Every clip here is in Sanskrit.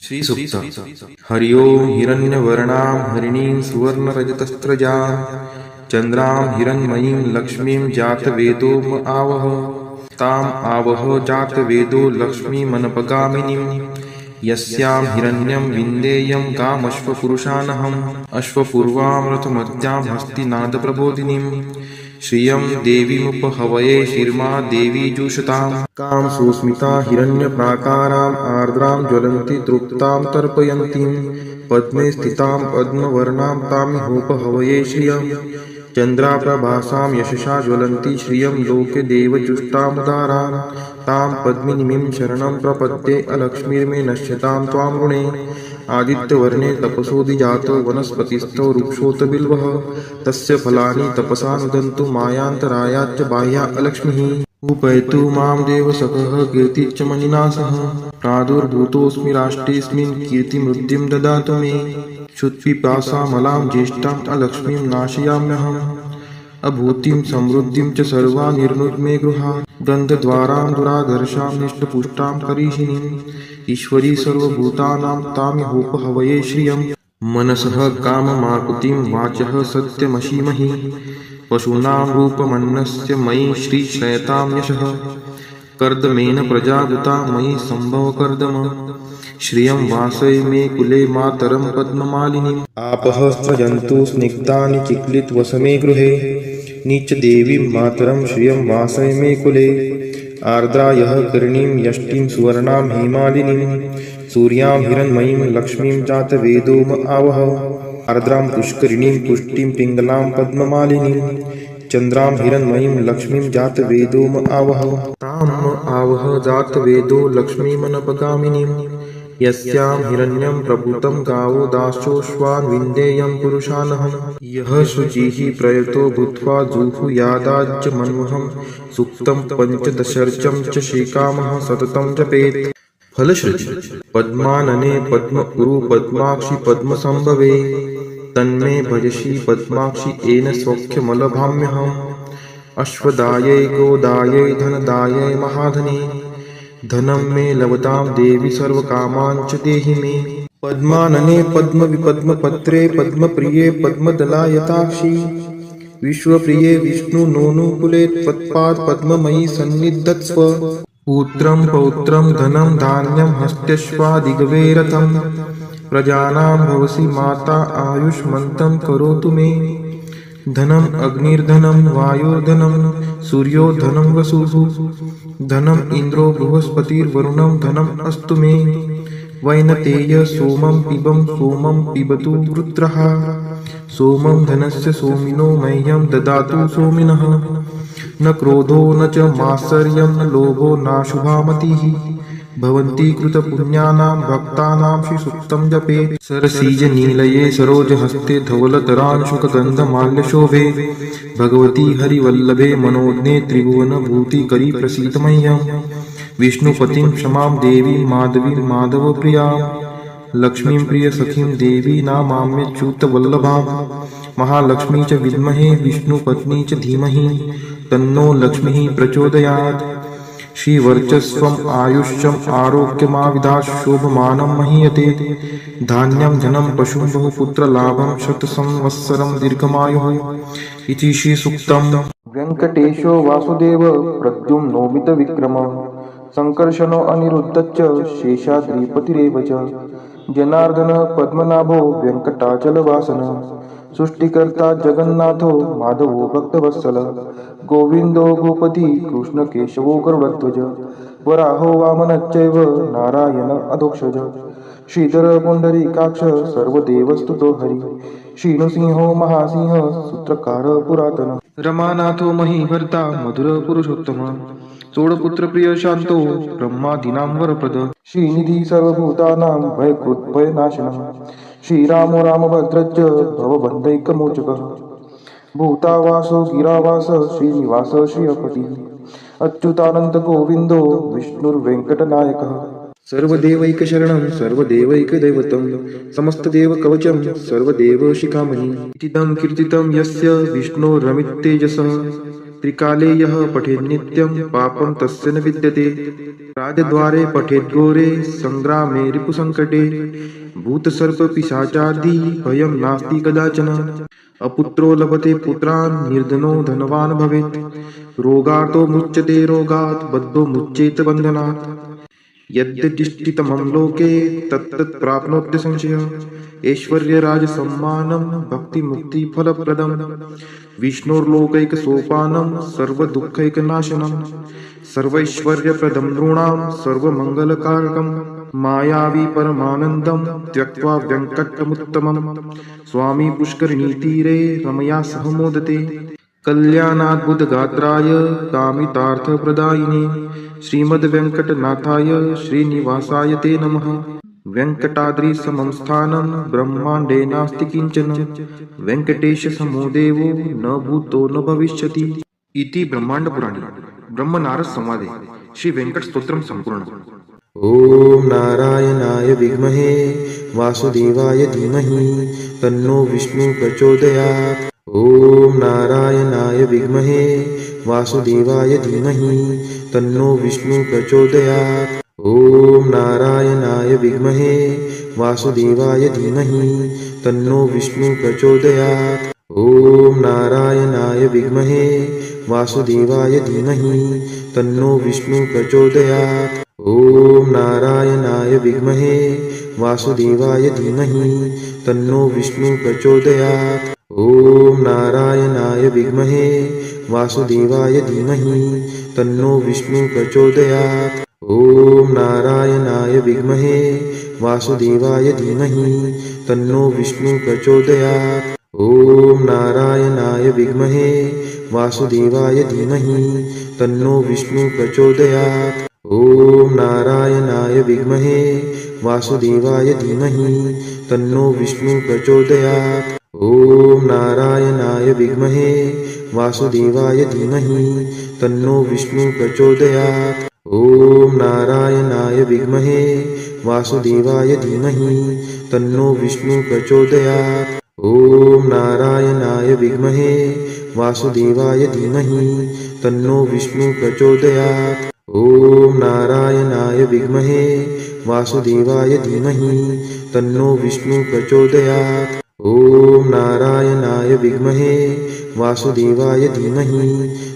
श्रीसूक्त हरि ओं हिरण्यवर्णां हरिणीं सुवर्णरजतस्रजां चन्द्रां हिरण्मयीं लक्ष्मीं जातवेदो म आवह ताम् आवह जातवेदो लक्ष्मीमनपगामिनीं यस्यां हिरण्यं विन्देयं कामश्वपुरुषानहम् अश्वपूर्वां रथमत्यां हस्तिनादप्रबोधिनीं श्रियं देवीमुपहवये शिर्मा देवी जुषतां कां सुस्मिता हिरण्यप्राकाराम् आर्द्रां ज्वलन्ति तृप्तां तर्पयन्तीं पद्मे स्थितां पद्मवर्णां तामिहोपहवये श्रियं चन्द्राप्रभासां यशसा ज्वलन्ति श्रियं लोके देवजुष्टामुदारां तां पद्मिनीं शरणं प्रपद्ये अलक्ष्मीर्मे नश्यतां त्वां ऋणे आदित्यवर्णे तपसोऽधिजातो वनस्पतिस्थो वृक्षोत बिल्वः तस्य फलानि तपसा नुदन्तु मायान्तरायाच्च बाह्या अलक्ष्मीः उपैतु मां देवसखः कीर्तिश्च मणिना सह प्रादुर्भूतोऽस्मि राष्ट्रेऽस्मिन् कीर्तिमृद्धिं ददातु मे क्षुत्पिपासामलां ज्येष्ठाम् अलक्ष्मीं नाशयाम्यहम् अभूतिं समृद्धिं च सर्वा निर्नुद्मे गृहात् गन्धद्वारां दुराधर्षां निष्टपुष्टां करीषिणीम् ईश्वरी सर्वभूतानां तामिहोपहवये श्रियं मनसः काममाकुतिं वाचः सत्यमशीमहि पशूनां रूपमन्नस्य मयि श्रीश्रयतां यशः कर्दमेन प्रजाभूता मयि सम्भवकर्दम श्रियं वासय मे कुले मातरं पद्ममालिनीम् आपः स्रजन्तु स्निग्धानि चिक्लितवसमे गृहे नीचदेवीं मातरं श्रियं वासय मे कुले आर्द्रायः कर्णीं यष्टिं सुवर्णां हेमालिनीं सूर्यां हिरण्मयीं लक्ष्मीं जातवेदो म आवह आर्द्रां पुष्करिणीं पुष्टिं पिङ्गलां पद्ममालिनीं चन्द्रां हिरण्मयीं लक्ष्मीं जातवेदो म आवह तां म आवह जातवेदो लक्ष्मीमनपगामिनीं यस्यां हिरण्यं प्रभूतं गावो दाशोऽश्वान् विन्देयं पुरुषानहम् यः शुचिः प्रयतो भूत्वा जुहुयादाज्यमन्वहं सूक्तं पञ्चदशर्चं च श्रीकामः सततं जपेत् फलश्रुति पद्मानने पद्मपुरु पद्माक्षि पद्मसंभवे तन्मे भजसि पद्माक्षि येन सौख्यमलभाम्यहम् अश्वदायै गोदायै धनदायै महाधने धनं मे लभतां देवी सर्वकामान् च देहि मे पद्मानने पद्मविपद्मपत्रे पद्मप्रिये पद्मदलायताक्षि विश्वप्रिये विष्णुनोनुकुले त्वत्पाद पद्ममयि सन्निधत्स्व पुत्रं पौत्रं धनं धान्यं हस्त्यश्वादिगवे रथं प्रजानां भवसि माता आयुष्मन्तं करोतु मे धनम् अग्निर्धनं वायुर्धनं सूर्यो धनं वसुः धनम् इन्द्रो बृहस्पतिर्वरुणं धनम् अस्तु मे वैनतेय सोमं पिबतु रुद्रः सोमं धनस्य सोमिनो मह्यं ददातु सोमिनः न क्रोधो न च मात्सर्यं न लोभो नाशुभा मतिः भवन्ति कृतपुण्यानां भक्तानां श्रीसूक्तं जपेत् सरसीजनीलये सरोजहस्ते धवलतरांशुकगन्धमाल्यशोभे भगवती हरिवल्लभे मनोज्ञे त्रिभुवनभूतिकरी प्रसीद मह्यं विष्णुपतिं क्षमां देवीं माधवीं माधवप्रियां लक्ष्मीं प्रियसखीं देवी नामाम्यच्युतवल्लभां महालक्ष्मी च विद्महे विष्णुपत्नी च धीमहि तन्नो लक्ष्मीः प्रचोदयात् श्रीवर्चस्वम् आयुष्यम् आरोग्यमाविधात् शोभमानं महीयते धान्यं धनं पशुं बहुपुत्रलाभं शतसंवत्सरं दीर्घमायुः इति श्रीसूक्तम् वेङ्कटेशो वासुदेव प्रद्युम्नोमितविक्रम सङ्कर्षणो अनिरुद्धश्च शेषाद्रिपतिरेव च जनार्दन पद्मनाभो वेङ्कटाचलवासन सृष्टिकर्ता जगन्नाथो माधवो भक्तवत्सल गोविन्दो गोपति कृष्णकेशवो गरुडध्वज वराहो वामनश्चैव नारायण अधोक्षज श्रीधर पुण्डरीकाक्ष सर्वदेवस्तुतो हरि श्रीनृसिंहो महासिंह सूत्रकार पुरातन रमानाथो महीभर्ता मधुर पुरुषोत्तम सोडपुत्रप्रिय शान्तो ब्रह्मादीनां वरप्रद श्रीनिधि सर्वभूतानां भयकृद्भयनाशनः श्रीरामो रामभद्रश्च भवबन्धैकमोचकः भूतावासो गिरावास श्रीनिवास श्रियपतिः अच्युतानन्द गोविन्दो विष्णुर्वेङ्कटनायकः सर्वदेवैकशरणं सर्वदेवैकदैवतं समस्तदेवकवचं सर्वदेवशिखामणि इतीदं कीर्तितं यस्य विष्णोरमिततेजसः त्रिकाले यः पठेत् नित्यं पापं तस्य न विद्यते। राजद्वारे पठेत् घोरे संग्रामे रिपुसंकटे। भूतसर्पपिशाचादि भयं नास्ति कदाचन। अपुत्रो लभते पुत्रान् निर्धनो धनवान् भवेत्। रोगार्तो मुच्यते रोगात् बद्धो मुच्येत बन्धनात्। यद्यदिष्टितमं लोके तत्तत् प्राप्नोत्य संशयः। ऐश्वर्यराजसम्मानं भक्तिमुक्तिफलप्रदं। विष्णोर्लोकैकसोपानं सर्वदुःखैकनाशनं। सर्वैश्वर्यप्रदं नृणां सर्वमङ्गलकारकं। मायावी परमानन्दं त्यक्त्वा व्यङ्कटमुत्तमं। स्वामी पुष्करिणीतीरे रमया सह मोदते। कल्याणाद्भुतगात्राय कामितार्थप्रदायिने श्रीमद्वेङ्कटनाथाय श्रीनिवासाय ते नमः। वेङ्कटाद्रिसमं स्थानं ब्रह्माण्डे नास्ति किञ्चन। वेङ्कटेशसमो देवो न भूतो न भविष्यति। इति ब्रह्माण्डपुराणे ब्रह्मनारद संवादे श्री वेङ्कटस्तोत्रं सम्पूर्णम्। ॐ नारायणाय विद्महे वासुदेवाय धीमहि तन्नो विष्णु प्रचोदयात्। ॐ नारायणाय विद्महे वासुदेवाय धीमहि तन्नो विष्णु प्रचोदयात्। ॐ नारायणाय विद्महे वासुदेवाय धीमहि तन्नो विष्णु प्रचोदयात्। ॐ नारायणाय विद्महे वासुदेवाय धीमहि तन्नो विष्णु प्रचोदयात्। ॐ नारायणाय विद्महे वासुदेवाय धीमहि तन्नो विष्णु प्रचोदयात्। ॐ नारायणाय विद्महे वासुदेवाय धीमहि तन्नो विष्णु प्रचोदयात्। ॐ नारायणाय विद्महे वासुदेवाय धीमहि तन्नो विष्णु प्रचोदयात्। ॐ नारायणाय विद्महे वासुदेवाय धीमहि तन्नो विष्णु प्रचोदयात्। ॐ नारायणाय विद्महे वासुदेवाय धीमहि तन्नो विष्णु प्रचोदयात्। ॐ नारायणाय विद्महे वासुदेवाय धीमहि तन्नो विष्णु प्रचोदयात्। ॐ नारायणाय विद्महे वासुदेवाय धीमहि तन्नो विष्णु प्रचोदयात्। ॐ नारायणाय विद्महे वासुदेवाय धीमहि तन्नो विष्णु प्रचोदयात्। ॐ नारायणाय विद्महे वासुदेवाय धीमहि तन्नो विष्णु प्रचोदयात्। ॐ नारायणाय विद्महे वासुदेवाय धीमहि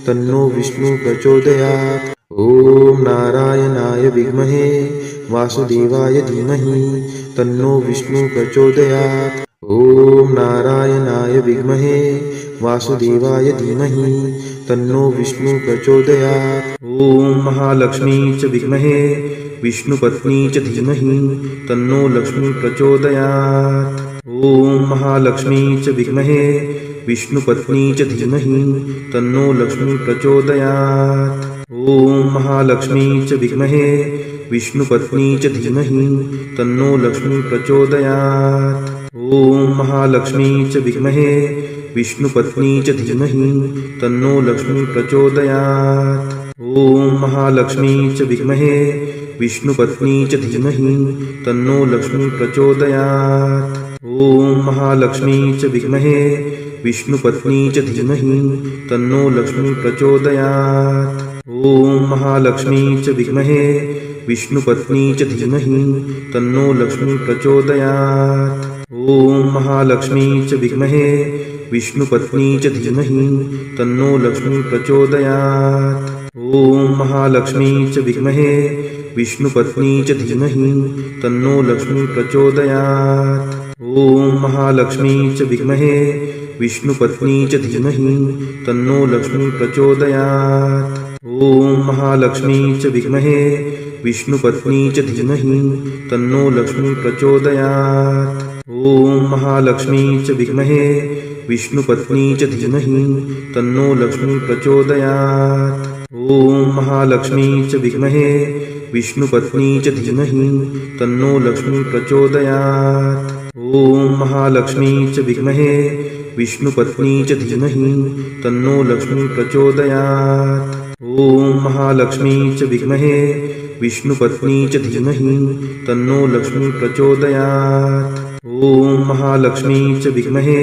तन्नो विष्णु प्रचोदयात्। ॐ नारायणाय विद्महे वासुदेवाय धीमहि तन्नो विष्णु प्रचोदयात्। ॐ नारायणाय विद्महे वासुदेवाय धीमहि तन्नो विष्णु प्रचोदयात्। ॐ महालक्ष्मी च विद्महे विष्णुपत्नी च धीमहि तन्नो लक्ष्मी प्रचोदयात्। ॐ महालक्ष्मी च विद्महे विष्णुपत्नी च धीमहि तन्नो लक्ष्मी प्रचोदयात्। ॐ महालक्ष्मी च विद्महे विष्णुपत्नी च धीमहि तन्नो लक्ष्मी प्रचोदयात्। ॐ महालक्ष्मी च विद्महे विष्णुपत्नी च धीमहि तन्नो लक्ष्मी प्रचोदयात्। ॐ महालक्ष्मी च विद्महे विष्णुपत्नी च धीमहि तन्नो लक्ष्मी प्रचोदयात्। ॐ महालक्ष्मी च विद्महे विष्णुपत्नी च धीमहि तन्नो लक्ष्मी प्रचोदयात्। ॐ महालक्ष्मी च विद्महे विष्णुपत्नी च धीमहि तन्नो लक्ष्मी प्रचोदयात्। ॐ महालक्ष्मी च विद्महे विष्णुपत्नी च धीमहि तन्नो लक्ष्मी प्रचोदयात्। ॐ महालक्ष्मी च विद्महे विष्णुपत्नी च धीमहि तन्नो लक्ष्मी प्रचोदयात्। ॐ महालक्ष्मी च विद्महे विष्णुपत्नी च धीमहि तन्नो लक्ष्मी प्रचोदयात्। ॐ महालक्ष्मी च विद्महे विष्णुपत्नी च धीमहि तन्नो लक्ष्मी प्रचोदयात्। ॐ महालक्ष्मी च विद्महे विष्णुपत्नी च धीमहि तन्नो लक्ष्मी प्रचोदयात्। ॐ महालक्ष्मी च विद्महे विष्णुपत्नी च धीमहि तन्नो लक्ष्मी प्रचोदयात्। ॐ महालक्ष्मी च विद्महे विष्णुपत्नी च धीमहि तन्नो लक्ष्मी प्रचोदयात्। ॐ महालक्ष्मी च विद्महे विष्णुपत्नी च धीमहि तन्नो लक्ष्मी प्रचोदयात्। ॐ महालक्ष्मी च विद्महे